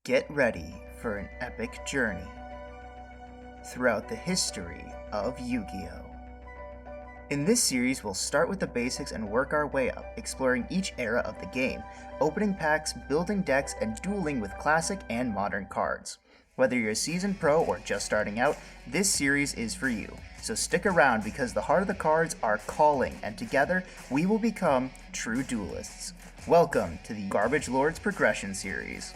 Get ready for an epic journey throughout the history of Yu-Gi-Oh! In this series, we'll start with the basics and work our way up, exploring each era of the game, opening packs, building decks, and dueling with classic and modern cards. Whether you're a seasoned pro or just starting out, this series is for you. So stick around because the heart of the cards are calling, and together we will become true duelists. Welcome to the Garbage Lords Progression Series.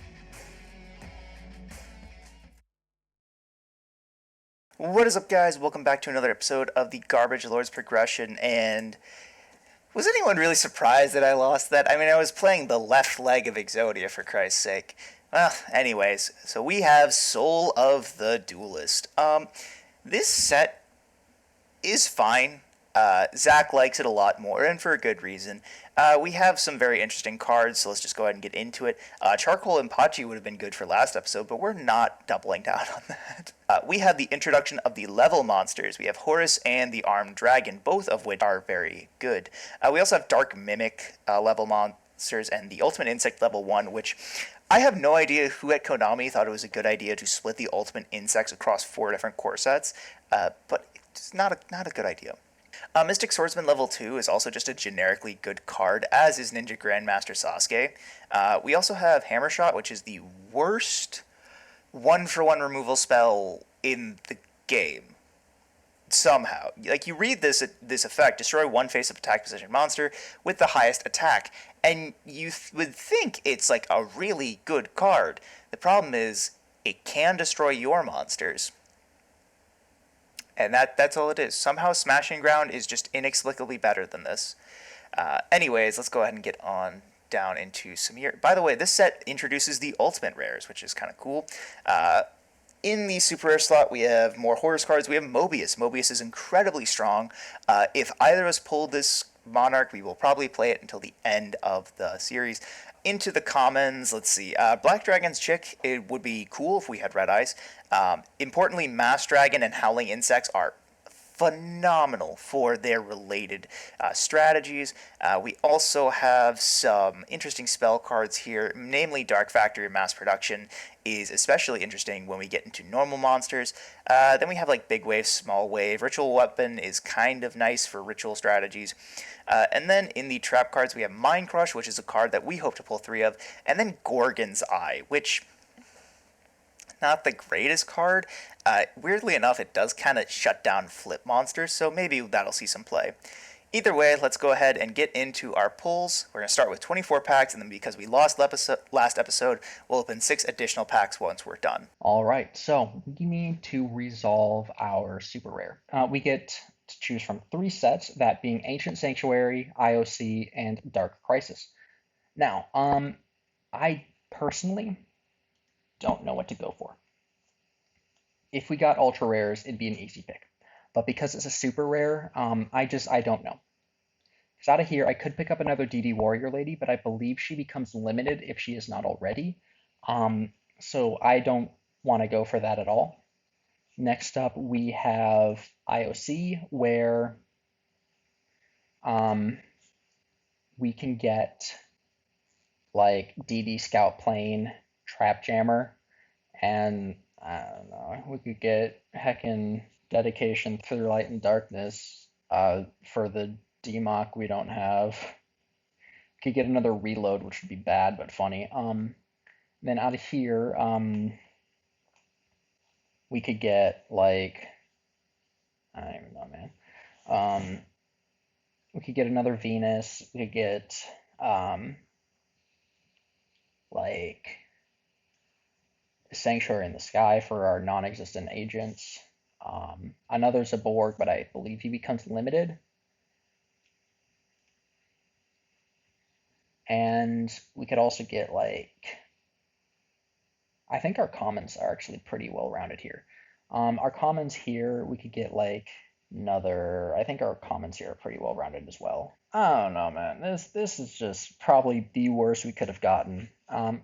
What is up, guys? Welcome back to another episode of the Garbage Lords Progression, and was anyone really surprised that I lost that? I mean, I was playing the left leg of Exodia, for Christ's sake. Well, anyways, so we have Soul of the Duelist. This set is fine. Zach likes it a lot more, and for a good reason. We have some very interesting cards, so let's just go ahead and get into it. Charcoal and Pachi would have been good for last episode, but we're not doubling down on that. We have the introduction of the level monsters. We have Horus and the Armed Dragon, both of which are very good. We also have Dark Mimic level monsters and the Ultimate Insect level 1, which I have no idea who at Konami thought it was a good idea to split the Ultimate Insects across 4 different core sets, but it's not a good idea. Mystic Swordsman level 2 is also just a generically good card, as is Ninja Grandmaster Sasuke. We also have Hammer Shot, which is the worst one-for-one removal spell in the game. Somehow. Like, you read this effect, destroy one face-up attack position monster with the highest attack, and you would think it's like a really good card. The problem is, it can destroy your monsters. And that's all it is. Somehow Smashing Ground is just inexplicably better than this. Anyways, let's go ahead and get on down into some here. By the way, this set introduces the ultimate rares, which is kind of cool. In the super rare slot, we have more Horus cards. We have Mobius. Mobius is incredibly strong. If either of us pull this Monarch, we will probably play it until the end of the series. Into the commons, let's see. Black Dragon's Chick, it would be cool if we had Red Eyes. Importantly, Mass Dragon and Howling Insects are phenomenal for their related strategies. We also have some interesting spell cards here, namely Dark Factory Mass Production is especially interesting when we get into normal monsters. Then we have like Big Wave, Small Wave. Ritual Weapon is kind of nice for ritual strategies. And then in the trap cards, we have Mind Crush, which is a card that we hope to pull 3 of, and then Gorgon's Eye, which not the greatest card. Weirdly enough, it does kind of shut down flip monsters, so maybe that'll see some play. Either way, let's go ahead and get into our pulls. We're going to start with 24 packs, and then because we lost last episode, we'll open 6 additional packs once we're done. All right, so we need to resolve our super rare. We get to choose from 3 sets, that being Ancient Sanctuary, IOC, and Dark Crisis. Now, I personally don't know what to go for. If we got ultra rares, it'd be an easy pick. But because it's a super rare, I don't know. Because out of here, I could pick up another DD Warrior Lady, but I believe she becomes limited if she is not already. So I don't want to go for that at all. Next up, we have IOC, where we can get like DD Scout Plane, Trap Jammer, and I don't know, we could get heckin' Dedication Through Light and Darkness for the DMOC we don't have. We could get another Reload, which would be bad but funny. Then out of here, we could get like, I don't even know, man. We could get another Venus. We could get like Sanctuary in the Sky for our non-existent agents. Another Zaborg, but I believe he becomes limited. And we could also get like, I think our commons are actually pretty well rounded here. Our commons here, we could get like another, I think our commons here are pretty well rounded as well. I don't know, man. This is just probably the worst we could have gotten.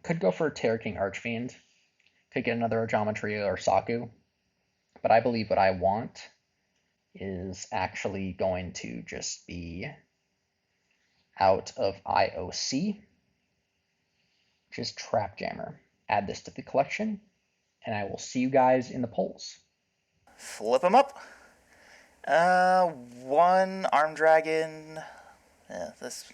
Could go for Terror King Archfiend. Could get another Geometry or Saku. But I believe what I want is actually going to just be out of IOC, which is Trap Jammer. add this to the collection, and I will see you guys in the polls. Flip them up. One Arm Dragon. Yeah, this.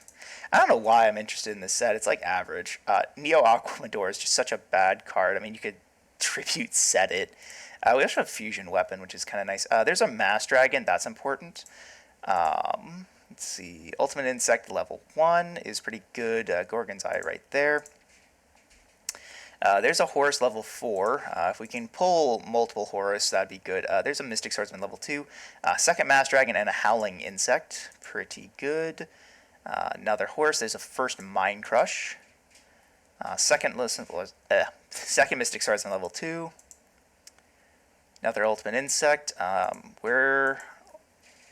I don't know why I'm interested in this set. It's like average. Neo Aquamador is just such a bad card. I mean, you could tribute set it. We also have Fusion Weapon, which is kind of nice. There's a Mass Dragon. That's important. Let's see. Ultimate Insect level 1 is pretty good. Gorgon's Eye right there. There's a Horus level 4. If we can pull multiple Horus, that'd be good. There's a Mystic Swordsman level 2. Second Mass Dragon and a Howling Insect. Pretty good. Another Horus. There's a first Mind Crush. Second Mystic Swordsman level 2. Another Ultimate Insect. We're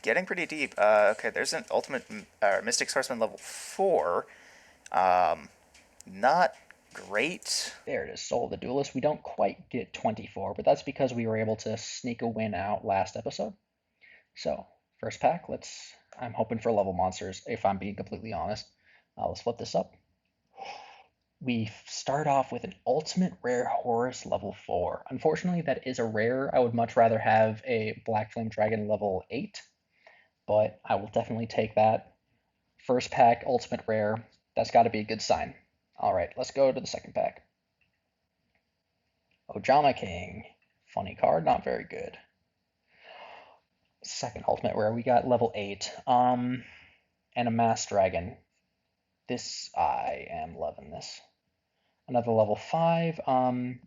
getting pretty deep. Okay, there's an Ultimate Mystic Swordsman level 4. Not great. There it is, Soul of the Duelist. We don't quite get 24, but that's because we were able to sneak a win out last episode. So, first pack, I'm hoping for level monsters, if I'm being completely honest. Let's flip this up. We start off with an Ultimate Rare Horus level 4. Unfortunately, that is a rare. I would much rather have a Black Flame Dragon level 8, but I will definitely take that. First pack, Ultimate Rare. That's got to be a good sign. All right, let's go to the second pack. Ojama King. Funny card, not very good. Second Ultimate Rare, we got level 8. And a Mass Dragon. I am loving this. Another level 5.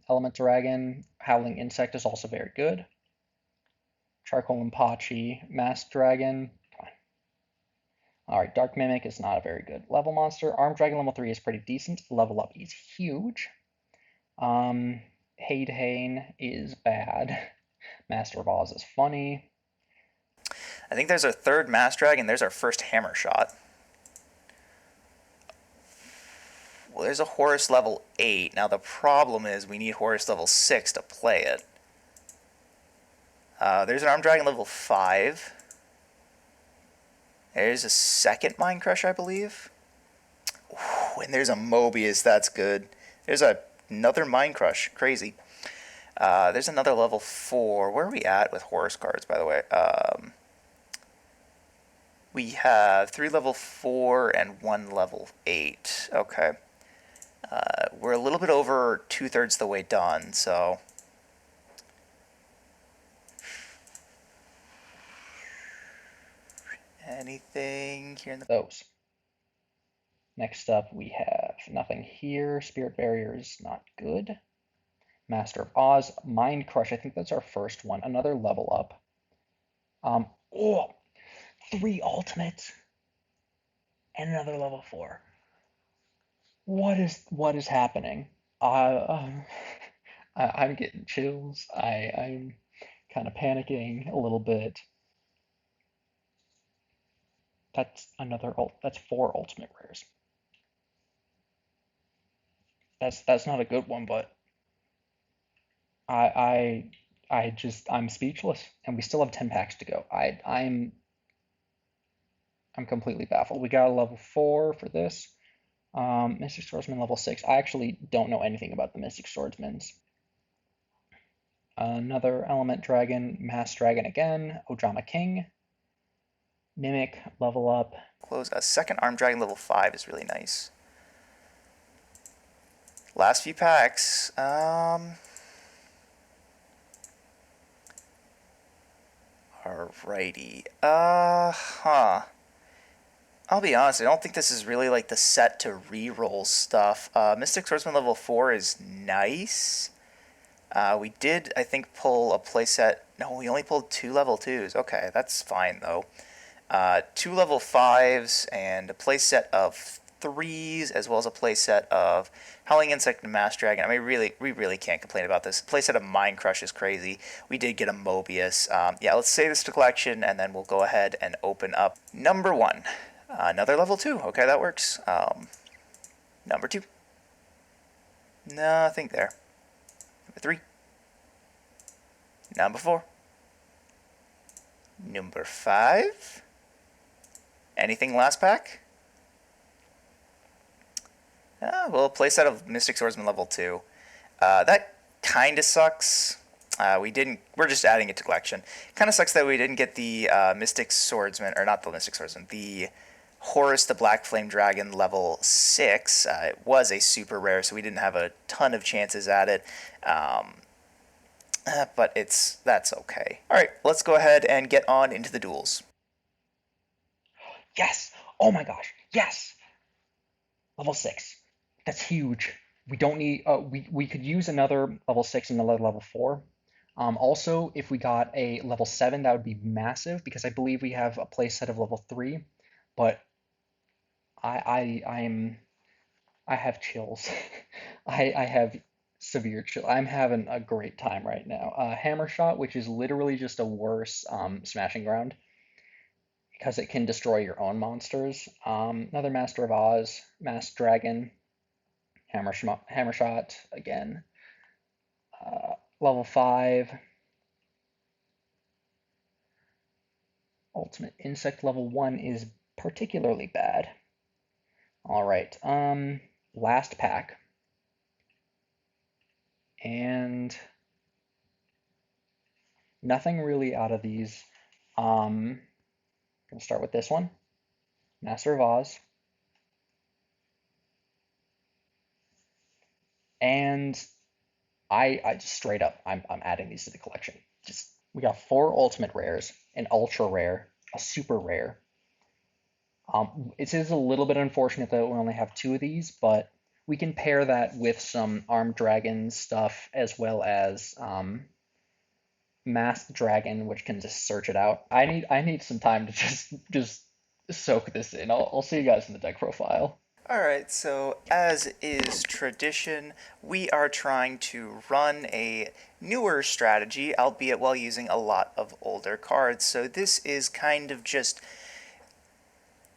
Element Dragon. Howling Insect is also very good. Charcoal Impachi. Mass Dragon. Alright, Dark Mimic is not a very good level monster. Armed Dragon level 3 is pretty decent. Level up is huge. Hane is bad. Master of Oz is funny. I think there's our third Mass Dragon. There's our first Hammer Shot. Well, there's a Horus level 8. Now the problem is we need Horus level 6 to play it. There's an Armed Dragon level 5. There's a second Mind Crush, I believe. Ooh, and there's a Mobius, that's good. There's another Mind Crush, crazy. There's another level 4. Where are we at with Horus cards, by the way? We have 3 level 4 and 1 level 8. Okay. We're a little bit over 2/3 the way done, so... Anything here in the... Those. Next up, we have nothing here. Spirit Barrier is not good. Master of Oz. Mind Crush, I think that's our first one. Another level up. 3 ultimates. And another level 4. What is happening? I'm getting chills. I'm kind of panicking a little bit. That's 4 ultimate rares. That's not a good one, but I'm speechless, and we still have 10 packs to go. I'm completely baffled. We got a level 4 for this. Mystic Swordsman level 6. I actually don't know anything about the Mystic Swordsmans. Another Element Dragon, Mass Dragon again, Ojama King. Mimic, level up. Close. A second Armed Dragon level 5 is really nice. Last few packs. Alrighty. I'll be honest, I don't think this is really like the set to re-roll stuff. Mystic Swordsman level 4 is nice. We did, I think, pull a playset. No, we only pulled 2 level 2s. Okay, that's fine though. 2 level 5s and a playset of 3s, as well as a playset of Howling Insect and Mass Dragon. I mean, we really can't complain about this. Playset of Mind Crush is crazy. We did get a Mobius. Yeah, let's save this to collection, and then we'll go ahead and open up number 1. Another level 2. Okay, that works. Number 2. Nothing there. Number 3. Number 4. Number 5. Anything last pack? Well, playset of Mystic Swordsman level 2. That kind of sucks. We didn't. We're just adding it to collection. Kind of sucks that we didn't get the Mystic Swordsman, or not the Mystic Swordsman, the Horus the Black Flame Dragon level 6. It was a super rare, so we didn't have a ton of chances at it. Um, but that's okay. All right, let's go ahead and get on into the duels. Yes! Oh my gosh, yes! Level 6. That's huge. We don't need, we could use another level 6 and another level 4. Also, if we got a level 7, that would be massive because I believe we have a playset of level 3. But I'm I have chills. I have severe chill. I'm having a great time right now. Hammer Shot, which is literally just a worse Smashing Ground because it can destroy your own monsters. Another Master of Oz, Masked Dragon, Hammer Shot again. Level 5, Ultimate Insect level 1 is particularly bad. All right, last pack. And nothing really out of these. Gonna start with this one, Master of Oz, and I just straight up I'm adding these to the collection. Just we got four ultimate rares, an ultra rare, a super rare. It is a little bit unfortunate that we only have two of these, but we can pair that with some armed dragon stuff as well as masked dragon, which can just search it out. I need some time to just soak this in. I'll see you guys in the deck profile. Alright, so as is tradition, we are trying to run a newer strategy, albeit while using a lot of older cards. So this is kind of just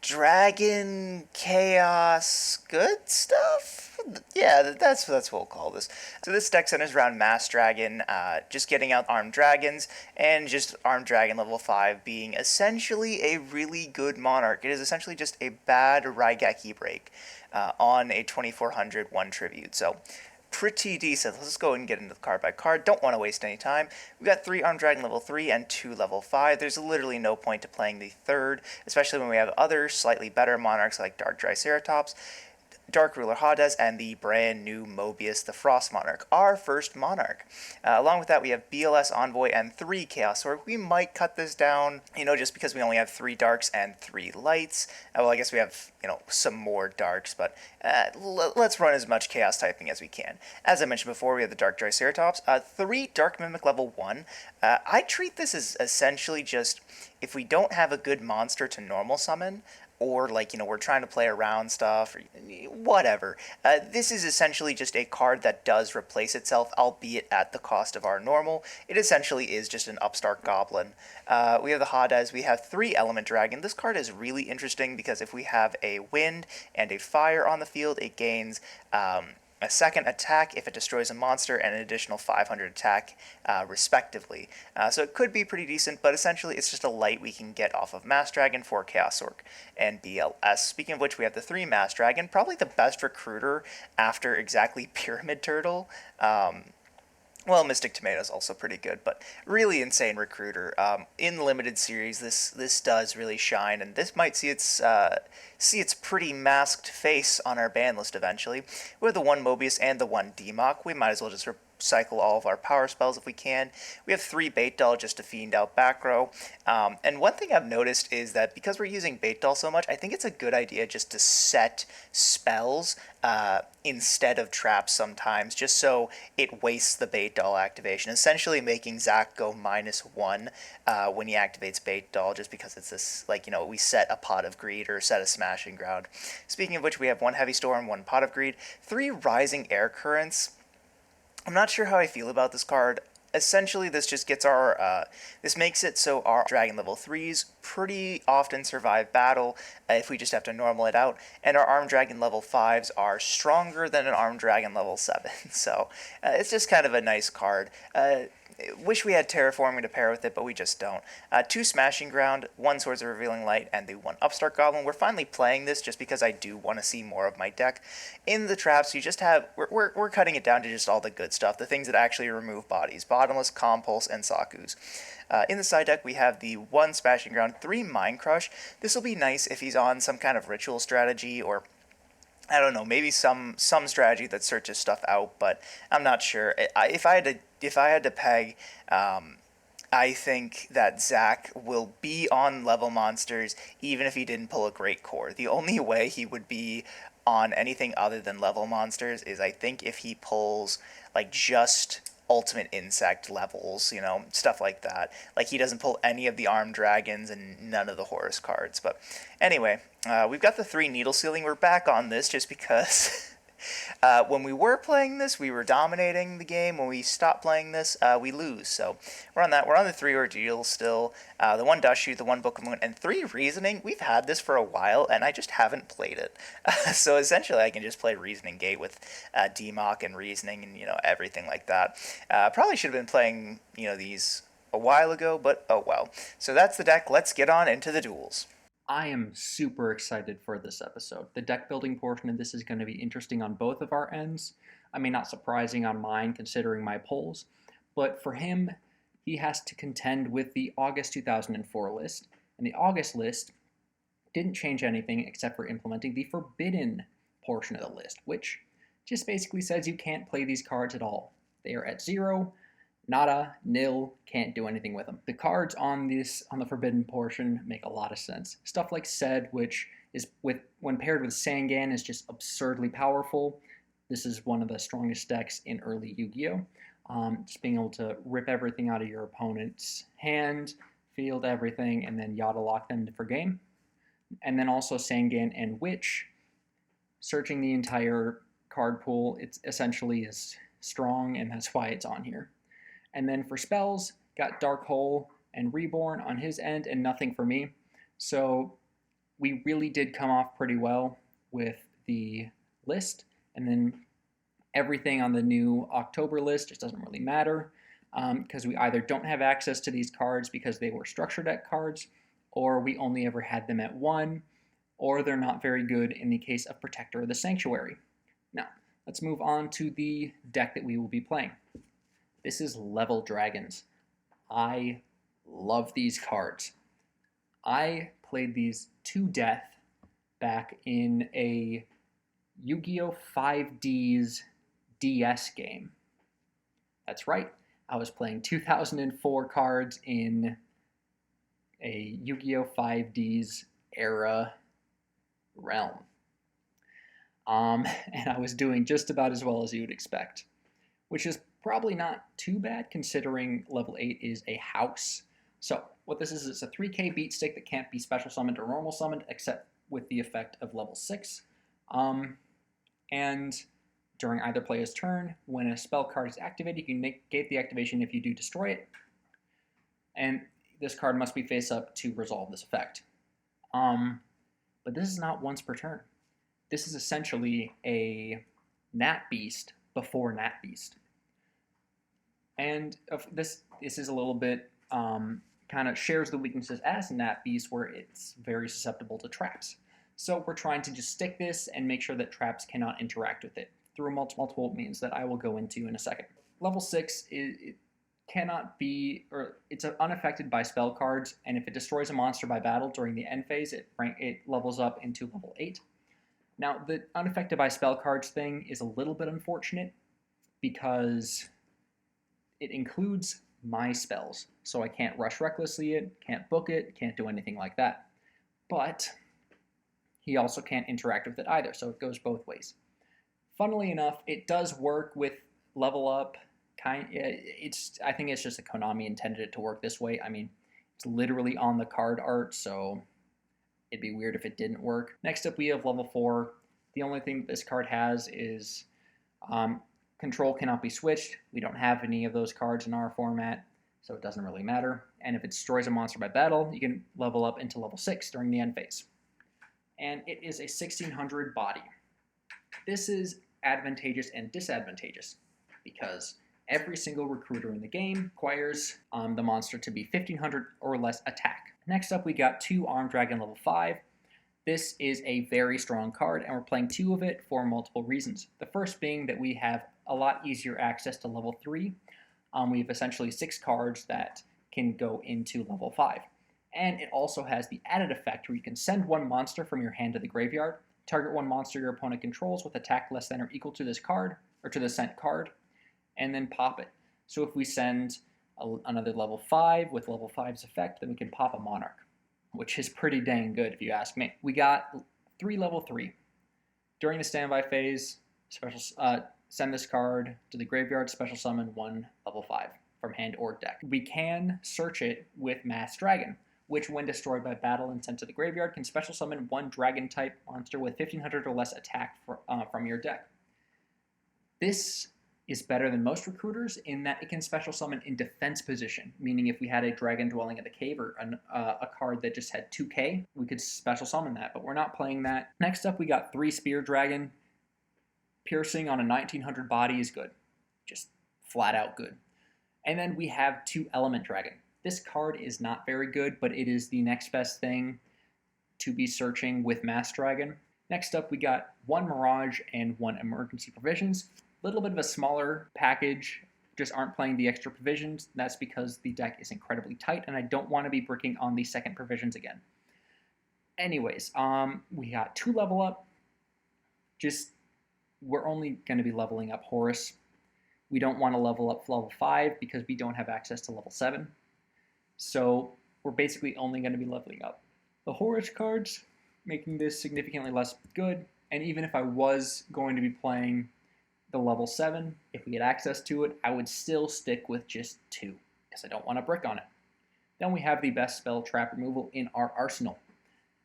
dragon chaos good stuff. Yeah, that's what we'll call this. So this deck centers around Mass Dragon, just getting out armed dragons, and just armed dragon level 5 being essentially a really good monarch. It is essentially just a bad Raigeki break on a 2400 one tribute. So pretty decent. Let's just go and get into the card by card. Don't want to waste any time. We've got 3 Armed Dragon level 3 and 2 level 5. There's literally no point to playing the third, especially when we have other slightly better monarchs like Dark Triceratops, Dark Ruler Hades, and the brand new Mobius, the Frost Monarch, our first monarch. Along with that, we have BLS Envoy and 3 Chaos Orb. We might cut this down, just because we only have 3 darks and 3 lights. Well, I guess we have, some more darks, but let's run as much Chaos typing as we can. As I mentioned before, we have the Dark Triceratops, 3 Dark Mimic level 1. I treat this as essentially just, if we don't have a good monster to normal summon, or we're trying to play around stuff or whatever, this is essentially just a card that does replace itself, albeit at the cost of our normal. It essentially is just an upstart goblin. We have the Hades. We have 3 element dragon. This card is really interesting because if we have a wind and a fire on the field, it gains a second attack if it destroys a monster, and an additional 500 attack, respectively. So it could be pretty decent, but essentially it's just a light we can get off of Mass Dragon for Chaos Orc and BLS. Speaking of which, we have the 3 Mass Dragon, probably the best recruiter after exactly Pyramid Turtle. Well, Mystic Tomato is also pretty good, but really insane recruiter. In limited series, this does really shine, and this might see its pretty masked face on our ban list eventually. We have the 1 Mobius and the 1 Democ. We might as well just cycle all of our power spells if we can. We have 3 Bait Doll just to fiend out back row. And one thing I've noticed is that because we're using Bait Doll so much, I think it's a good idea just to set spells instead of traps sometimes, just so it wastes the Bait Doll activation, essentially making Zach go -1 when he activates Bait Doll, just because it's this, we set a Pot of Greed or set a Smashing Ground. Speaking of which, we have 1 Heavy Storm, 1 Pot of Greed, 3 Rising Air Currents. I'm not sure how I feel about this card. Essentially, this just gets this makes it so our Dragon level 3s pretty often survive battle if we just have to normal it out. And our Armed Dragon level 5s are stronger than an Armed Dragon level 7. So it's just kind of a nice card. Wish we had Terraforming to pair with it, but we just don't. 2 Smashing Ground, 1 Swords of Revealing Light, and the 1 Upstart Goblin. We're finally playing this just because I do want to see more of my deck. In the traps, you just have... We're cutting it down to just all the good stuff, the things that actually remove bodies. Bottomless, Compulse, and Sakus. In the side deck, we have the 1 Smashing Ground, 3 Mind Crush. This will be nice if he's on some kind of ritual strategy, or I don't know, maybe some strategy that searches stuff out, but I'm not sure. If I had to peg, I think that Zach will be on level monsters even if he didn't pull a great core. The only way he would be on anything other than level monsters is, I think, if he pulls like just ultimate insect levels, stuff like that. Like, he doesn't pull any of the armed dragons and none of the Horus cards. But anyway, we've got the 3 needle sealing. We're back on this just because when we were playing this, we were dominating the game. When we stopped playing this, we lose. So we're on that. We're on the 3 ordeal still. The 1 Dust Shoot, the 1 Book of Moon, and 3 Reasoning. We've had this for a while, and I just haven't played it. So essentially, I can just play Reasoning Gate with DMOC and Reasoning and everything like that. Probably should have been playing these a while ago, but oh well. So that's the deck. Let's get on into the duels. I am super excited for this episode. The deck building portion of this is going to be interesting on both of our ends. I mean, not surprising on mine considering my polls, but for him, he has to contend with the August 2004 list. And the August list didn't change anything except for implementing the forbidden portion of the list, which just basically says you can't play these cards at all. They are at 0, nada, nil, can't do anything with them. The cards on the forbidden portion make a lot of sense. Stuff like Sed, which is when paired with Sangan, is just absurdly powerful. This is one of the strongest decks in early Yu-Gi-Oh! Just being able to rip everything out of your opponent's hand, field everything, and then Yada lock them for game. And then also Sangan and Witch, searching the entire card pool. It essentially is strong, and that's why it's on here. And then for spells, got Dark Hole and Reborn on his end, and nothing for me. So we really did come off pretty well with the list. And then everything on the new October list just doesn't really matter, because we either don't have access to these cards because they were structure deck cards, or we only ever had them at 1, or they're not very good in the case of Protector of the Sanctuary. Now, let's move on to the deck that we will be playing. This is Level Dragons. I love these cards. I played these to death back in a Yu-Gi-Oh! 5D's DS game. That's right, I was playing 2004 cards in a Yu-Gi-Oh! 5D's era realm. And I was doing just about as well as you would expect, which is probably not too bad considering level 8 is a house. So what this is, it's a 3k beat stick that can't be special summoned or normal summoned except with the effect of level 6. And during either player's turn, when a spell card is activated, you can negate the activation if you do destroy it. And this card must be face up to resolve this effect. But this is not once per turn. This is essentially a Nat Beast before Nat Beast. And this is a little bit kind of shares the weaknesses as Nat Beast, where it's very susceptible to traps. So we're trying to just stick this and make sure that traps cannot interact with it through multiple means that I will go into in a second. Level 6 it cannot be, or it's unaffected by spell cards, and if it destroys a monster by battle during the end phase, it levels up into level 8. Now, the unaffected by spell cards thing is a little bit unfortunate because it includes my spells, so I can't rush recklessly it, can't book it, can't do anything like that. But he also can't interact with it either, so it goes both ways. Funnily enough, it does work with level up. I think it's just that Konami intended it to work this way. I mean, it's literally on the card art, so it'd be weird if it didn't work. Next up, we have level 4. The only thing this card has is control cannot be switched. We don't have any of those cards in our format. so it doesn't really matter. And if it destroys a monster by battle, you can level up into level 6 during the end phase. And it is a 1600 body. This is advantageous and disadvantageous because every single recruiter in the game requires the monster to be 1500 or less attack. Next up, we got 2 Armed Dragon level 5. This is a very strong card, and we're playing 2 of it for multiple reasons. The first being that we have a lot easier access to level 3. We have essentially 6 cards that can go into level 5. And it also has the added effect where you can send 1 monster from your hand to the graveyard, target 1 monster your opponent controls with attack less than or equal to this card, or to the sent card, and then pop it. So if we send another level 5 with level 5's effect, then we can pop a Monarch, which is pretty dang good if you ask me. We got 3 level 3. During the standby phase, send this card to the graveyard, special summon 1 level 5 from hand or deck. We can search it with Mass Dragon, which when destroyed by battle and sent to the graveyard can special summon 1 dragon type monster with 1500 or less attack from your deck. This is better than most recruiters in that it can special summon in defense position, meaning if we had a dragon dwelling in the cave or a card that just had 2k, we could special summon that, but we're not playing that. Next up, we got 3 Spear Dragon. Piercing on a 1900 body is good, just flat out good. And then we have 2 Element Dragon. This card is not very good, but it is the next best thing to be searching with Mass Dragon. Next up, we got 1 Mirage and 1 Emergency Provisions. A little bit of a smaller package, just aren't playing the extra provisions. That's because the deck is incredibly tight, and I don't want to be bricking on the second provisions again. Anyways, we got 2 level up. We're only going to be leveling up Horus. We don't want to level up level 5 because we don't have access to level 7. So we're basically only going to be leveling up the Horus cards, making this significantly less good. And even if I was going to be playing the level 7, if we get access to it, I would still stick with just 2 because I don't want to brick on it. Then we have the best spell trap removal in our arsenal.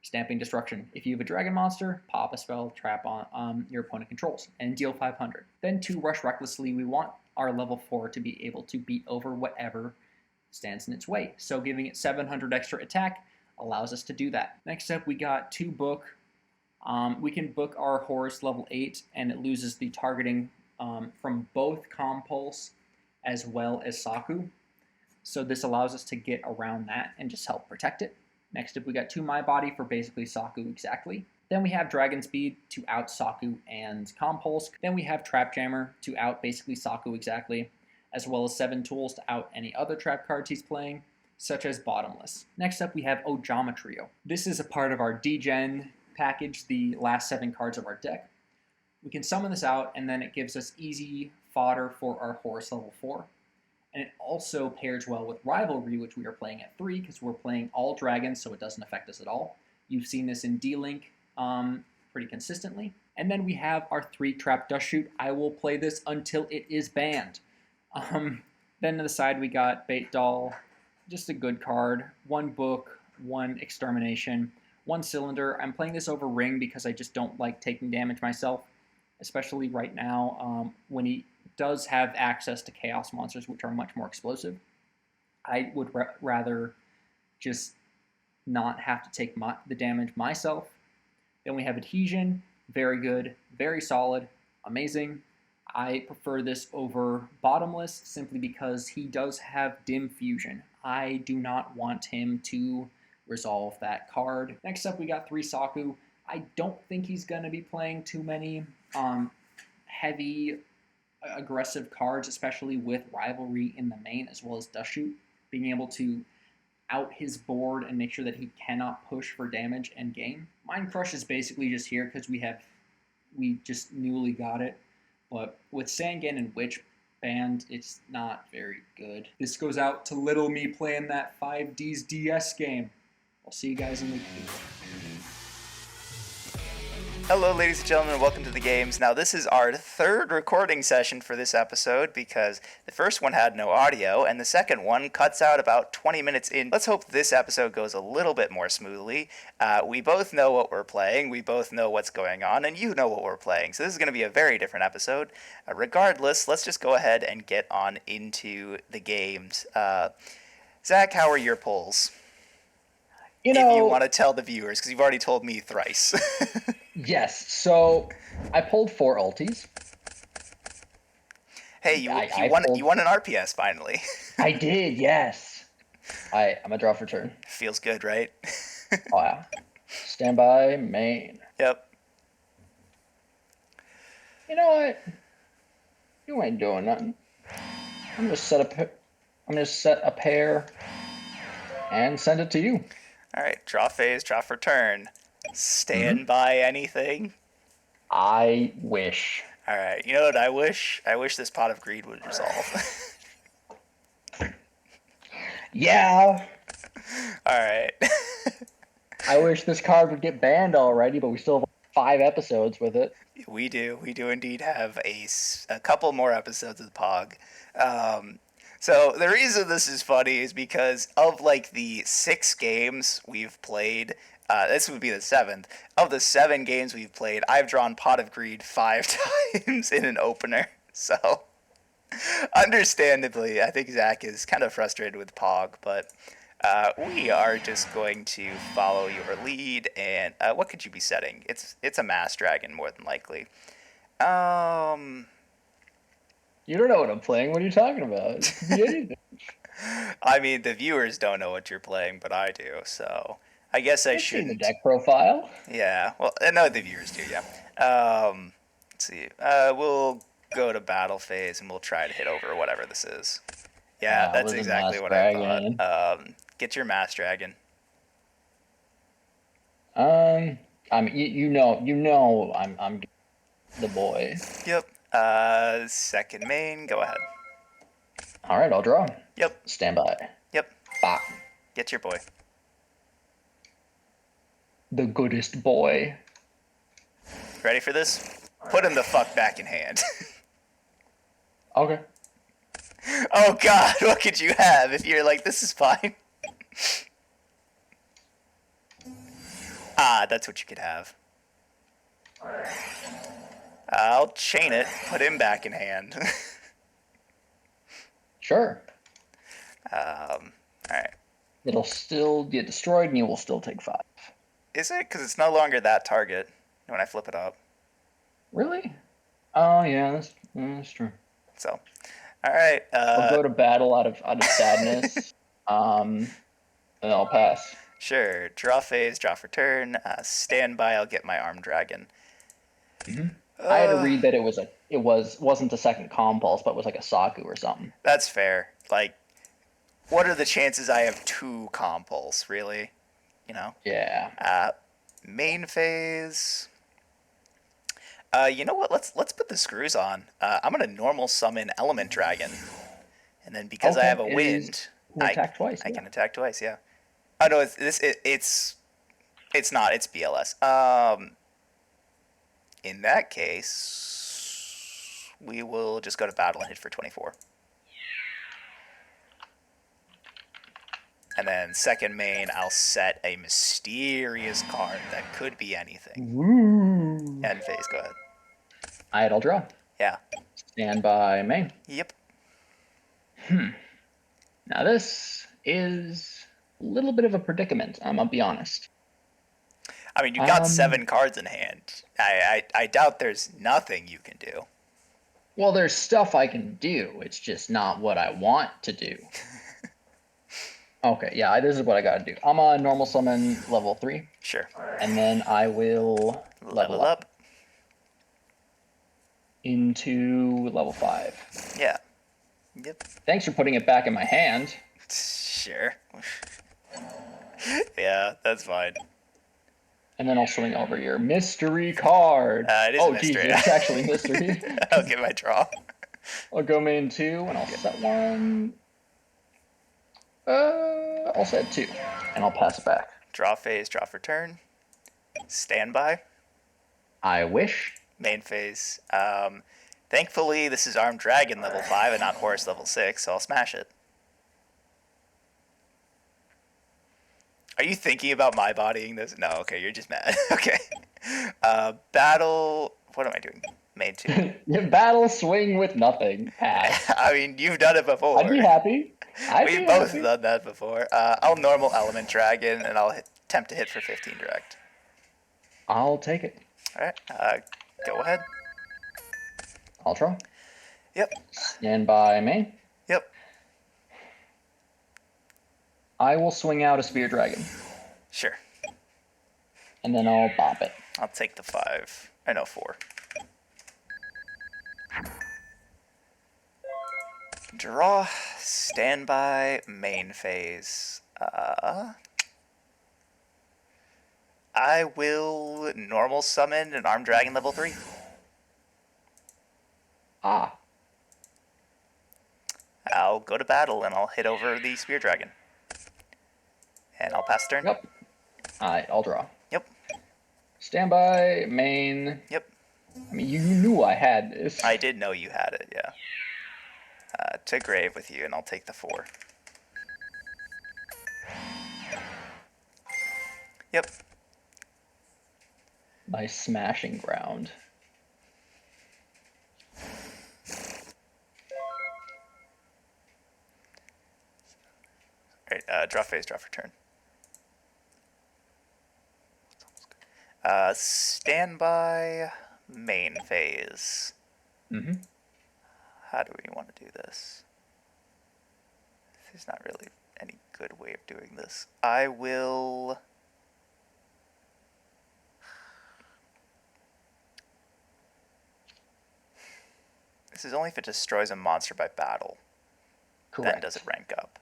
Stamping Destruction. If you have a dragon monster, pop a spell trap on your opponent controls and deal 500. Then 2 Rush Recklessly. We want our level 4 to be able to beat over whatever stands in its way. So giving it 700 extra attack allows us to do that. Next up, we got 2 Book. We can book our Horus level 8, and it loses the targeting from both Compulse as well as Saku. So this allows us to get around that and just help protect it. Next up, we got 2 My Body for basically Saku exactly. Then we have Dragon Speed to out Saku and Compulse. Then we have Trap Jammer to out basically Saku exactly, as well as 7 tools to out any other trap cards he's playing, such as Bottomless. Next up, we have Ojama Trio. This is a part of our D-Gen package, the last 7 cards of our deck. We can summon this out, and then it gives us easy fodder for our Horus level 4. And it also pairs well with Rivalry, which we are playing at 3, because we're playing all dragons, so it doesn't affect us at all. You've seen this in D-Link pretty consistently. And then we have our 3 Trap Dust Shoot. I will play this until it is banned. Then to the side, we got Bait Doll, just a good card. 1 Book, 1 Extermination, 1 Cylinder. I'm playing this over Ring because I just don't like taking damage myself, especially right now when he does have access to Chaos Monsters, which are much more explosive. I would rather just not have to take the damage myself. Then we have Adhesion, very good, very solid, amazing. I prefer this over Bottomless simply because he does have Dim Fusion. I do not want him to resolve that card. Next up, we got 3 Saku. I don't think he's going to be playing too many heavy, aggressive cards, especially with Rivalry in the main as well as Dust Shoot. Being able to out his board and make sure that he cannot push for damage and game. Mind Crush is basically just here because we just newly got it. But with Sangan and Witch banned, it's not very good. This goes out to little me playing that 5D's DS game. I'll see you guys in the queue. Hello, ladies and gentlemen, welcome to the games. Now, this is our third recording session for this episode because the first one had no audio and the second one cuts out about 20 minutes in. Let's hope this episode goes a little bit more smoothly. We both know what we're playing, we both know what's going on, and you know what we're playing. So, this is going to be a very different episode. Regardless, let's just go ahead and get on into the games. Zach, how are your polls? You If you want know, to tell the viewers, because you've already told me thrice. yes. So I pulled 4 ultis. Hey, I you pulled. won an RPS finally. I did. Yes. I'm a draw for turn. Feels good, right? Oh yeah. Standby main. Yep. You know what? You ain't doing nothing. I'm gonna set a. I'm gonna set a pair and send it to you. All right. Draw phase. Draw for turn. Mm-hmm. Stand by anything. I wish. All right. You know what I wish? I wish this pot of greed would resolve. Yeah. All right. I wish this card would get banned already, but we still have 5 episodes with it. We do. We do indeed have a couple more episodes of the Pog. So the reason this is funny is because of like the 6 games we've played. This would be the 7th. Of the 7 games we've played, I've drawn Pot of Greed 5 times in an opener. So, understandably, I think Zach is kind of frustrated with Pog, but we are just going to follow your lead. And what could you be setting? It's a Mass Dragon more than likely. Um, You don't know what I'm playing. What are you talking about? It could be anything. I mean, the viewers don't know what you're playing, but I do. So I guess I I've seen the shouldn't. deck profile. Yeah. Well, no, the viewers do. Yeah. Let's see. We'll go to battle phase and we'll try to hit over whatever this is. Yeah, that's With a exactly mass what I thought. dragon. Get your Mass Dragon. I mean, you know, I'm the boy. Yep. Second main. Go ahead. All right, I'll draw. Yep. Stand by. Yep. Bah. Get your boy. The goodest boy. Ready for this? Put him the fuck back in hand. Okay. Oh god, what could you have if you're like, this is fine? Ah, that's what you could have. I'll chain it, put him back in hand. Sure. Alright. It'll still get destroyed, and you will still take 5. Is it? Because it's no longer that target when I flip it up. Really? Oh yeah, that's true. So, alright. I'll go to battle out of sadness. And I'll pass. Sure. Draw phase, draw for turn. Stand by, I'll get my armed dragon. Mm-hmm. I had to read that wasn't a second calm pulse, but was like a Saku or something. That's fair. Like, what are the chances I have 2 compulse, really? You know? Yeah. Main phase. You know what? Let's put the screws on. I'm gonna normal summon Element Dragon, and then because I have a wind, Can attack twice. I Yeah. can attack twice. Yeah. Oh no, it's not. It's BLS. In that case, we will just go to battle and hit for 24. And then second main, I'll set a mysterious card that could be anything. Woo. End phase. Go ahead. I'll draw. Yeah. Stand by main. Yep. Now this is a little bit of a predicament. I'll be honest. I mean, you've got 7 cards in hand. I doubt there's nothing you can do. Well, there's stuff I can do. It's just not what I want to do. Okay, yeah, this is what I gotta do. I'm a normal summon level 3. Sure. And then I will level up into level 5. Yeah. Yep. Thanks for putting it back in my hand. Sure. Yeah, that's fine. And then I'll swing over your mystery card. It is a mystery. Geez, it's actually mystery. I'll get my draw. I'll go main 2, and I'll set 1. I'll set 2, and I'll pass it back. Draw phase, draw for turn. Stand by. I wish. Main phase. Thankfully, this is Armed Dragon level 5 and not Horus level 6, so I'll smash it. Are you thinking about my bodying this? No, okay, you're just mad. Okay. Battle. What am I doing? Main 2. Your battle swing with nothing. Pass. I mean, you've done it I'd be before. happy. I'd be We've both happy. done that before. I'll normal element dragon and I'll attempt to hit for 15 direct. I'll take it. Alright, go ahead. I'll try. Yep, Stand by me. yep. I will swing out a spear dragon, Sure. and then I'll bop it. I'll take the 5. I know 4. Draw, standby, main phase. I will normal summon an Armed Dragon level 3. Ah, I'll go to battle and I'll hit over the Spear Dragon. And I'll pass turn. yep. Alright, I'll draw. Yep, Stand by main. yep. I mean, you knew I had this. I did know you had it, yeah. To grave with you, and I'll take the 4. Yep. Nice smashing ground. Alright, draw phase, draw for turn. Standby, main phase. Mm-hmm. How do we want to do this? There's not really any good way of doing this. I will... This is only if it destroys a monster by battle. Correct. Then does it rank up.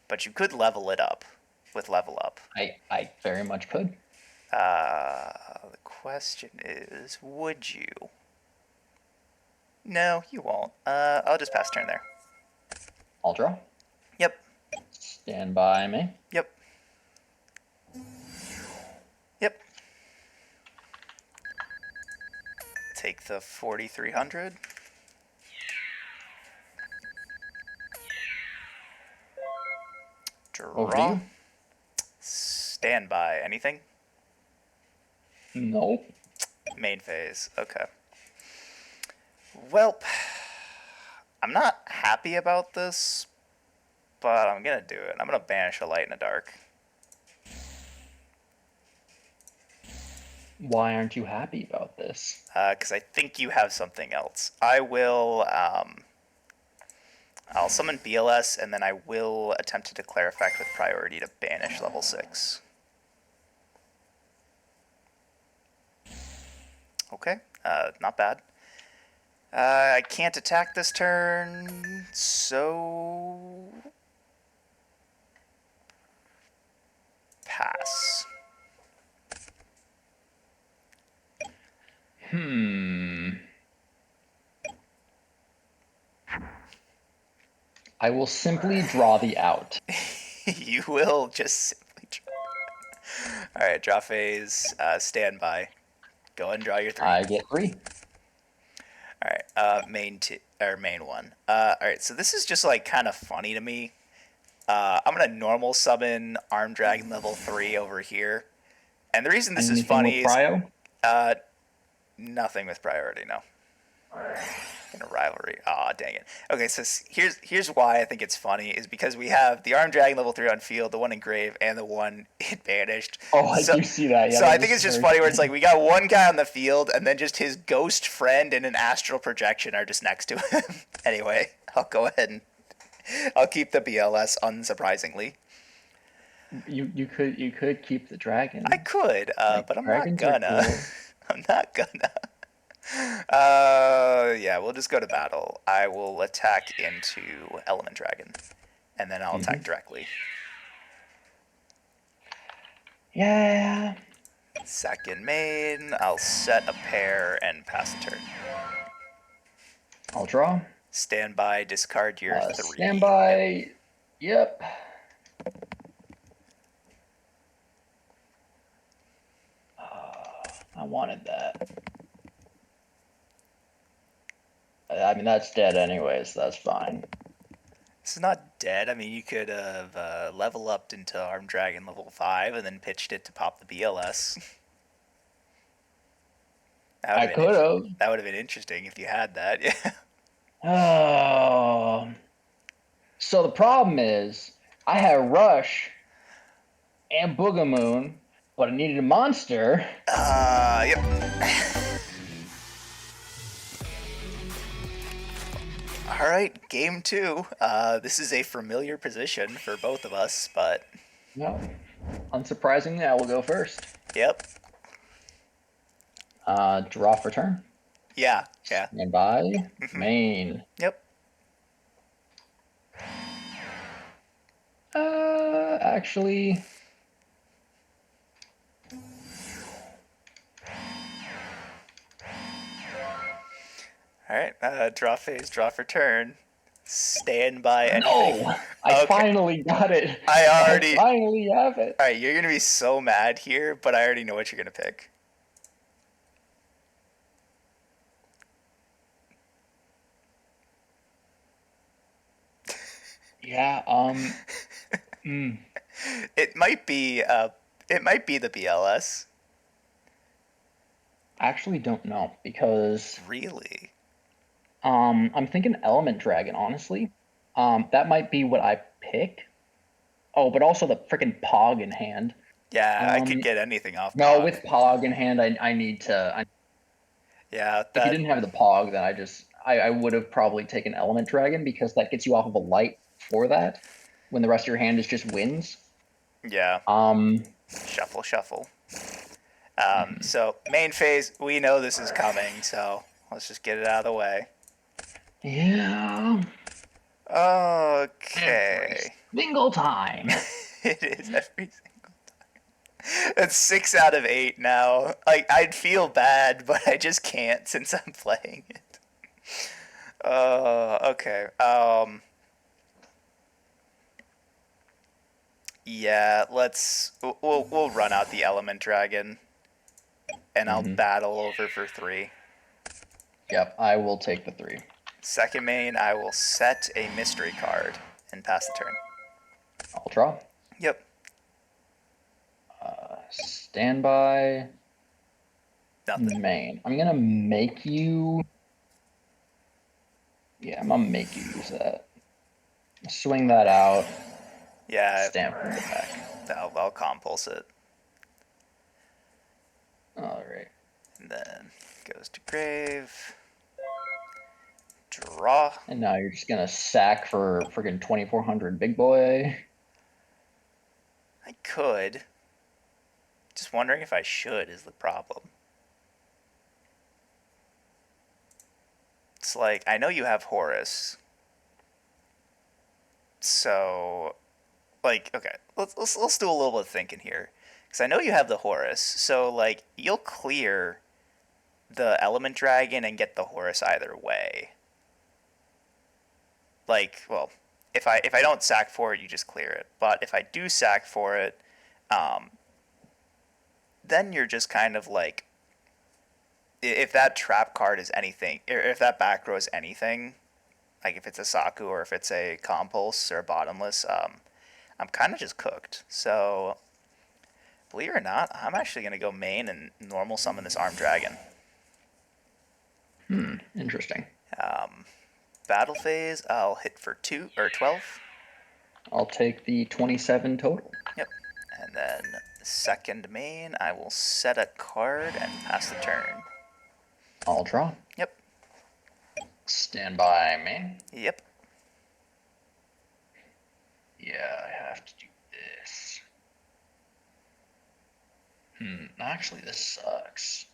But you could level it up with level up. I very much could. The question is, would you? No, you won't. I'll just pass turn there. I'll draw. Yep, Stand by me. yep. Yep. Take the 4,300. Over to Draw. you. Stand by. Anything? Nope. Main phase. Okay. Well, I'm not happy about this, but I'm gonna do it. I'm gonna banish a light and a dark. Why aren't you happy about this? Because I think you have something else. I will. I'll summon BLS, and then I will attempt to declare effect with priority to banish level 6. Okay, not bad. I can't attack this turn, so... Pass. I will simply draw the out. You will just simply draw. Alright, draw phase, stand by. Go and draw your 3. I get 3. Alright, main 2, or main 1. Alright, so this is just like kind of funny to me. I'm gonna normal summon Armed Dragon level 3 over here. And the reason this is funny is nothing with priority, no. In a rivalry. Aw, dang it. Okay, so here's why I think it's funny, is because we have the Armed Dragon level 3 on field, the one in grave, and the one in banished. Oh, I do see that. Yeah, so I think it's just funny where it's like we got one guy on the field, and then just his ghost friend and an astral projection are just next to him. Anyway, I'll go ahead and I'll keep the BLS, unsurprisingly. You could keep the dragon. I could, but I'm not Dragons are gonna. cool. I'm not gonna. Yeah, we'll just go to battle. I will attack into Element Dragon, and then I'll attack directly. Yeah. Second main, I'll set a pair and pass the turn. I'll draw. Stand by, discard your 3. Stand by. Yep. I wanted that. I mean, that's dead anyways. That's fine. It's not dead. I mean, you could have level upped into Armed Dragon level 5 and then pitched it to pop the BLS. That would I have been could have. that would have been interesting if you had that. Yeah. Oh. So the problem is, I had Rush and Boogamoon, but I needed a monster. Yep. All right, game two. This is a familiar position for both of us, but No. Unsurprisingly, I will go first. yep. Draw for turn. Yeah, yeah. Stand by. Hmm. Main. Yep. Actually, All right. Draw phase, draw for turn. Stand by anything. no. I Okay. finally got it. I I already. finally have it. All right, you're gonna be so mad here, but I already know what you're gonna pick. Yeah. Mm, It might be. It might be the BLS. actually, don't know because Really? I'm thinking Element Dragon. Honestly, that might be what I pick. Oh, but also the freaking Pog in hand. Yeah, I could Um, get anything off no, Pog. with Pog in hand, I need to. Yeah, If you that. didn't have the Pog, then I would have probably taken Element Dragon because that gets you off of a light for that when the rest of your hand is just winds. Yeah. Um, Shuffle, shuffle. So main phase, we know this is coming, so let's just get it out of the way. yeah, every Okay. single time. It is every single. It's 6 out of 8 now. Like I'd feel bad, but I just can't since I'm playing it. Okay. Yeah. We'll run out the element dragon, and I'll Hmm. battle over for 3. Yep, I will take the 3. Second main, I will set a mystery card and pass the turn. I'll draw. Yep. Standby. Nothing. Main. I'm gonna make you. Yeah, I'm gonna make you use that. Swing that out. Yeah. Stamp from the back. I'll compulse it. All right. And then goes to grave. Draw. And now you're just gonna sack for friggin' 2400 big boy. I could. Just wondering if I should is the problem. It's like I know you have Horus, so like okay, let's do a little bit of thinking here, because I know you have the Horus, so like you'll clear the Element Dragon and get the Horus either way. Like well, if I don't sack for it, you just clear it. But if I do sack for it, um, then you're just kind of like if that trap card is anything, or if that back row is anything, like if it's a Saku or if it's a Compulse or a Bottomless, I'm kind of just cooked. So, believe it or not, I'm actually going to go main and normal summon this Armed Dragon. Interesting. Battle phase, I'll hit for 2 or 12. I'll take the 27 total. Yep. And then second main, I will set a card and pass the turn. I'll draw. Yep. Standby main. Yep. Yeah, I have to do this. Actually, this sucks.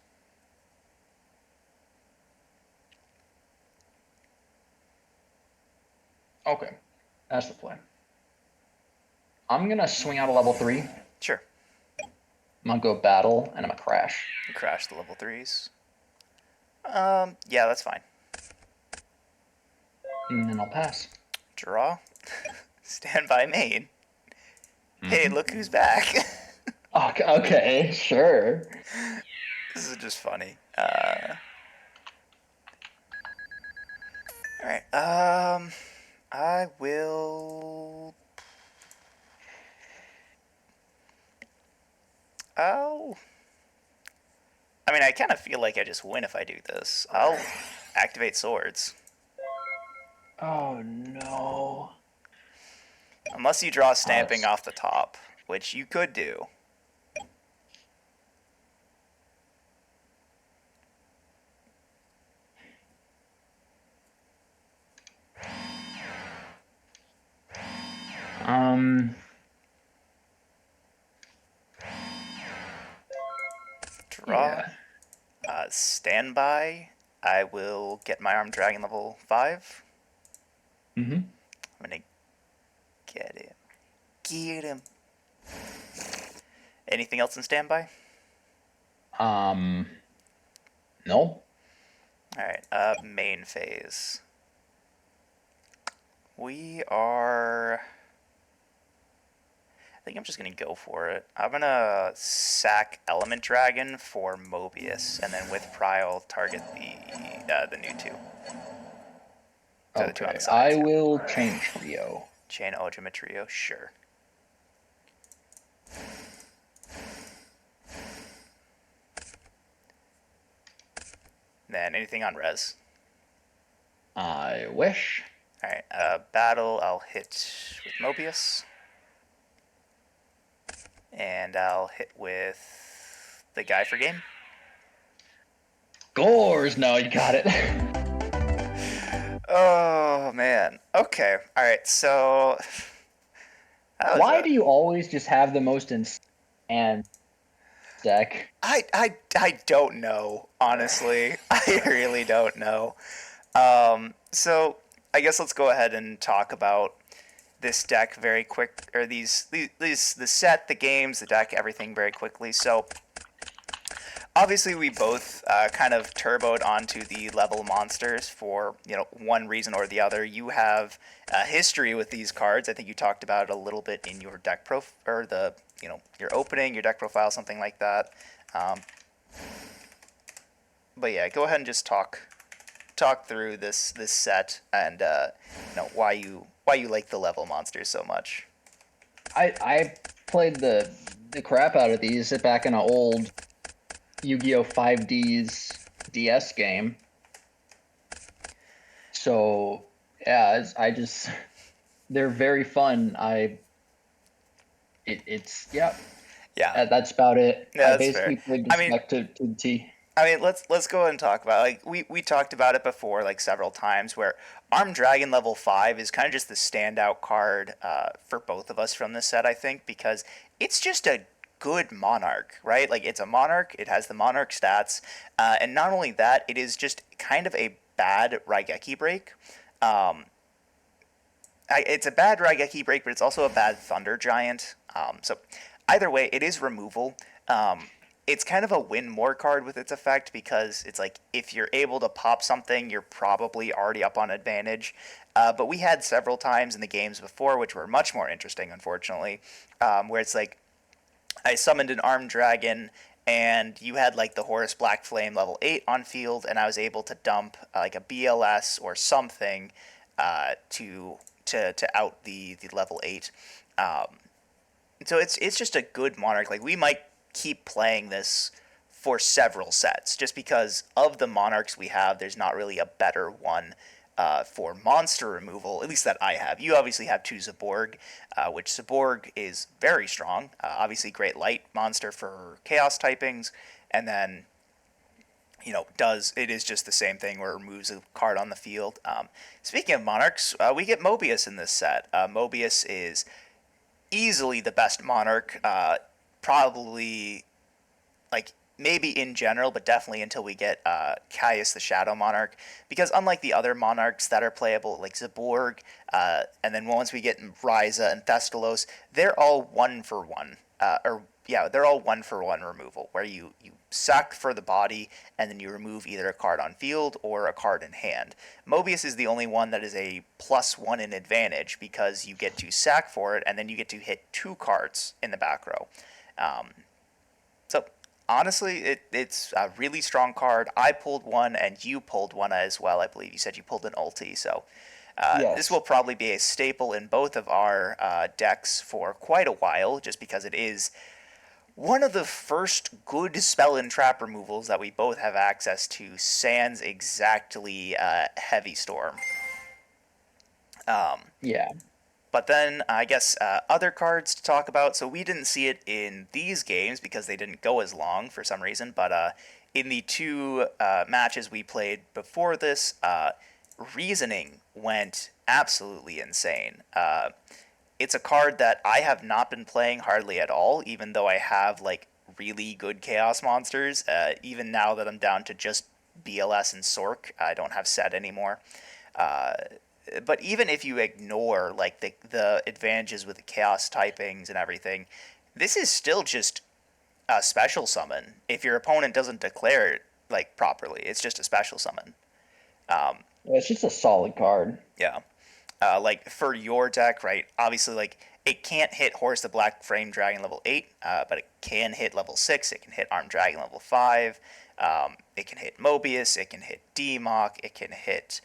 Okay, that's the play. I'm gonna swing out a level 3. I'm Sure. gonna go battle, and I'm gonna crash. You crash the level 3s. Yeah, that's fine. And then I'll pass. Draw. Stand by main. Hey, look who's back. Okay, sure. This is just funny. All right. I will. Oh, I mean, I kind of feel like I just win if I do this. I'll activate swords. Oh no. Unless you draw stamping That's off the top, which you could do. um Draw. yeah. Standby. I will get my armed dragon level 5. Mm-hmm. I'm gonna get him. Get him. Anything else in standby? Um no. Alright, main phase. We are. I think I'm just gonna go for it. I'm gonna sack Element Dragon for Mobius, and then with Pry I'll target the new two. So the two on Okay. the I sides, yeah. will chain trio. Chain Ojima Trio, sure. Then anything on res. I wish. Alright, battle, I'll hit with Mobius. And I'll hit with the guy for game. Gores! No, you got it. Oh, man. Okay, alright, so. That was Why a. do you always just have the most and deck? I don't know, honestly. I really don't know. So I guess let's go ahead and talk about this deck very quick, or these the set, the games, the deck, everything very quickly. So obviously we both kind of turboed onto the level monsters for one reason or the other. You have history with these cards. I think you talked about it a little bit in your deck or the your opening, your deck profile, something like that. Um, but yeah, go ahead and just talk through this set and why you like the level monsters so much. I played the crap out of these back in an old Yu-Gi-Oh! 5D's DS game. So yeah, I just they're very fun. It's yeah. Yeah, That's about it. yeah, I that's fair. basically played I this mean, back to the T. let's go ahead and talk about it. Like we talked about it before, like several times, where Armed Dragon level 5 is kind of just the standout card for both of us from this set. I think because it's just a good monarch, right? Like it's a monarch. It has the monarch stats, and not only that, it is just kind of a bad Raigeki break. Um, it's a bad Raigeki break, but it's also a bad Thunder Giant. So either way, it is removal. It's kind of a win more card with its effect because it's like if you're able to pop something, you're probably already up on advantage. But we had several times in the games before, which were much more interesting, unfortunately, where it's like I summoned an armed dragon and you had like the Horus Black Flame level 8 on field, and I was able to dump like a BLS or something to out the level 8. Um, so it's just a good monarch. Like we might keep playing this for several sets, just because of the monarchs we have. There's not really a better one for monster removal, at least that I have. You obviously have two Zaborg, which Zaborg is very strong. Obviously, great light monster for chaos typings, and then does it is just the same thing where it removes a card on the field. Speaking of monarchs, we get Mobius in this set. Mobius is easily the best monarch, probably like maybe in general, but definitely until we get Caius the Shadow Monarch, because unlike the other monarchs that are playable, like Zaborg, and then once we get Ryza and Thestalos, they're all one for one, or yeah, they're all one for one removal, where you sack for the body and then you remove either a card on field or a card in hand. Mobius is the only one that is a +1 in advantage because you get to sack for it and then you get to hit two cards in the back row. Um, so honestly, it's a really strong card. I pulled one, and you pulled one as well. I believe you said you pulled an ulti, so this will Yes. probably be a staple in both of our decks for quite a while, just because it is one of the first good spell and trap removals that we both have access to, sans exactly Heavy Storm. Yeah. But then I guess other cards to talk about. So we didn't see it in these games because they didn't go as long for some reason. But in the two matches we played before this, Reasoning went absolutely insane. It's a card that I have not been playing hardly at all, even though I have like really good chaos monsters. Even now that I'm down to just BLS and Sork, I don't have set anymore. Uh, but even if you ignore like the advantages with the chaos typings and everything, this is still just a special summon. If your opponent doesn't declare it like properly, it's just a special summon. Well, it's just a solid card. Yeah. Like for your deck, right? Obviously, like it can't hit Horse the Black Frame Dragon level 8, but it can hit level 6. It can hit Armed Dragon level 5. It can hit Mobius. It can hit Demok. It can hit,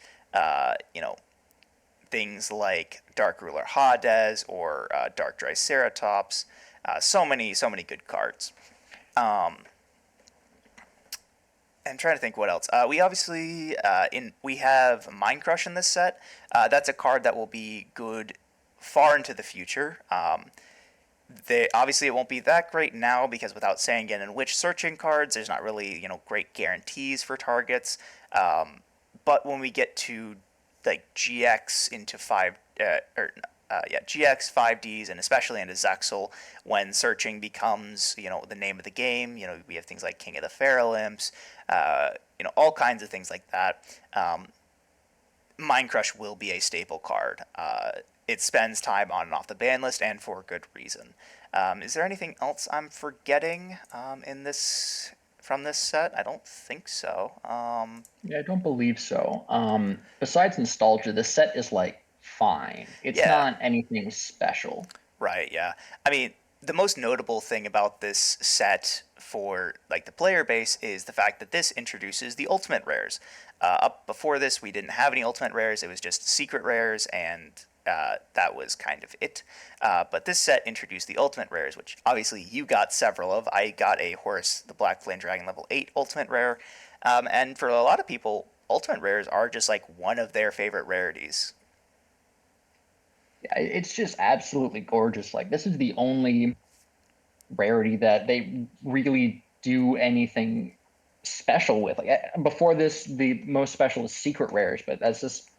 you know, things like Dark Ruler Hades or Dark Triceratops. So many good cards. Um, I'm trying to think what else. We obviously we have Mind Crush in this set. That's a card that will be good far into the future. Obviously it won't be that great now because without Sangan and Witch searching cards, there's not really great guarantees for targets. But when we get to like GX into GX 5Ds and especially into Zexal, when searching becomes the name of the game. We have things like King of the Feral Imps, all kinds of things like that. Mind Crush will be a staple card. It spends time on and off the ban list, and for good reason. Is there anything else I'm forgetting in this from this set? I don't think so. Yeah, I don't believe so. Besides nostalgia, the set is like fine. It's Yeah, not anything special. right. Yeah, I mean the most notable thing about this set for like the player base is the fact that this introduces the ultimate rares. Up before this, we didn't have any ultimate rares. It was just secret rares, and that was kind of it. But this set introduced the ultimate rares, which obviously you got several of. I got a Horse, the Black Flame Dragon level 8 ultimate rare. And for a lot of people, ultimate rares are just like one of their favorite rarities. Yeah, it's just absolutely gorgeous. Like this is the only rarity that they really do anything special with. Like before this, the most special is secret rares, but that's just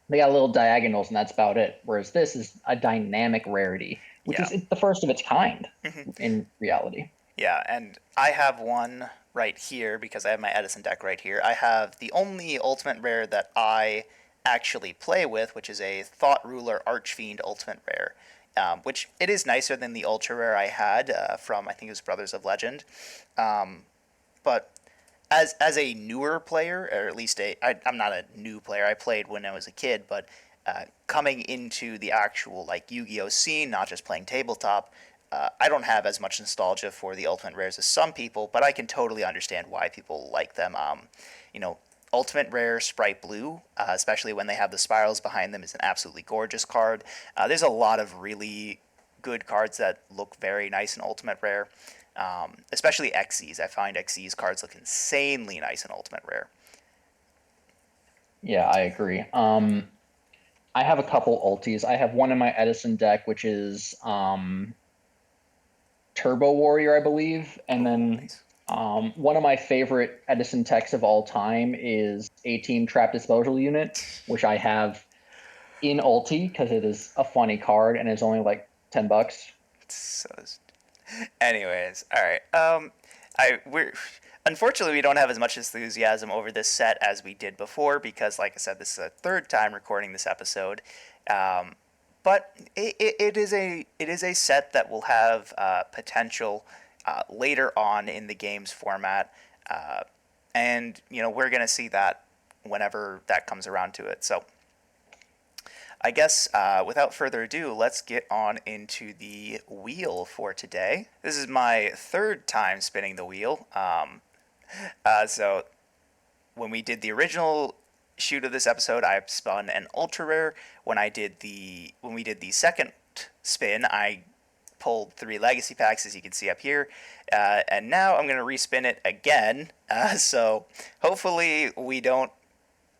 they got little diagonals and that's about it. Whereas this is a dynamic rarity, which Yeah. is the first of its kind in reality. Yeah, and I have one right here because I have my Edison deck right here. I have the only ultimate rare that I actually play with, which is a Thought Ruler Archfiend ultimate rare, which it is nicer than the ultra rare I had from I think it was Brothers of Legend. But as a newer player, or at least I'm not a new player. I played when I was a kid, but coming into the actual like Yu-Gi-Oh scene, not just playing tabletop, I don't have as much nostalgia for the Ultimate Rares as some people, but I can totally understand why people like them. You know, Ultimate Rare Sprite Blue, especially when they have the spirals behind them, is an absolutely gorgeous card. There's a lot of really good cards that look very nice in Ultimate Rare. Especially Xyz. I find Xyz cards look insanely nice in Ultimate Rare. Yeah, I agree. I have a couple ultis. I have one in my Edison deck, which is Turbo Warrior, I believe, and Oh, then nice. one of my favorite Edison techs of all time is A Team Trap Disposal Unit, which I have in ulti because it is a funny card and it's only like $10. So, anyways, all right. We're unfortunately we don't have as much enthusiasm over this set as we did before because, like I said, this is the third time recording this episode. Um, but it is a set that will have potential later on in the game's format, uh, and we're gonna see that whenever that comes around to it. So I guess without further ado, let's get on into the wheel for today. This is my third time spinning the wheel. So when we did the original shoot of this episode, I spun an ultra rare. When we did the second spin, I pulled 3 legacy packs, as you can see up here, and now I'm going to respin it again. So hopefully we don't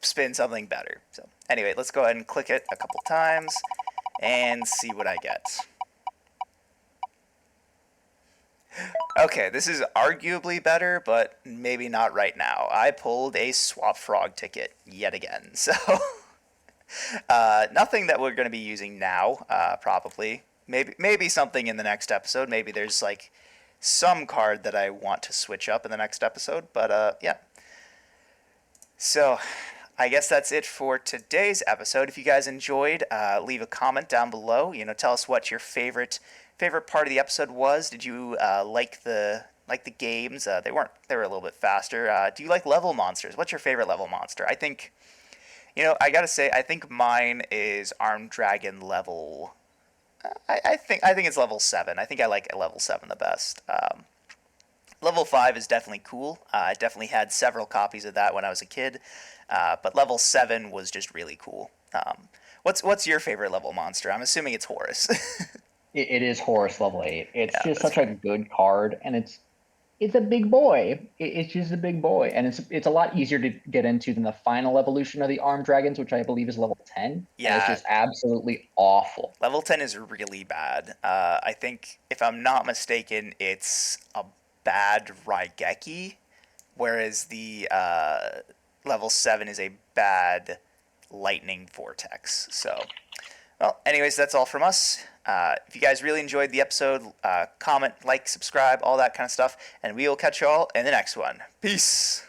spin something better. So anyway, let's go ahead and click it a couple times and see what I get. Okay, this is arguably better, but maybe not right now. I pulled a Swap Frog ticket yet again, so nothing that we're going to be using now, probably. Maybe something in the next episode. Maybe there's like some card that I want to switch up in the next episode, but yeah. So I guess that's it for today's episode. If you guys enjoyed, leave a comment down below. Tell us what your favorite part of the episode was. Did you like the games? They were a little bit faster. Do you like level monsters? What's your favorite level monster? I think, I gotta say, I think mine is Armed Dragon level. I think it's level 7. I think I like level 7 the best. Level 5 is definitely cool. I definitely had several copies of that when I was a kid. But level 7 was just really cool. What's your favorite level monster? I'm assuming it's Horus. It is Horus level 8. It's Yeah, just that's such a good card, and it's a big boy. It's just a big boy, and it's a lot easier to get into than the final evolution of the Armed Dragons, which I believe is level 10. And it's Yeah, just absolutely awful. level 10 is really bad. I think, if I'm not mistaken, it's a bad Raigeki, whereas the level 7 is a bad Lightning Vortex. So, well, anyways, that's all from us. If you guys really enjoyed the episode, comment, like, subscribe, all that kind of stuff, and we will catch you all in the next one. Peace!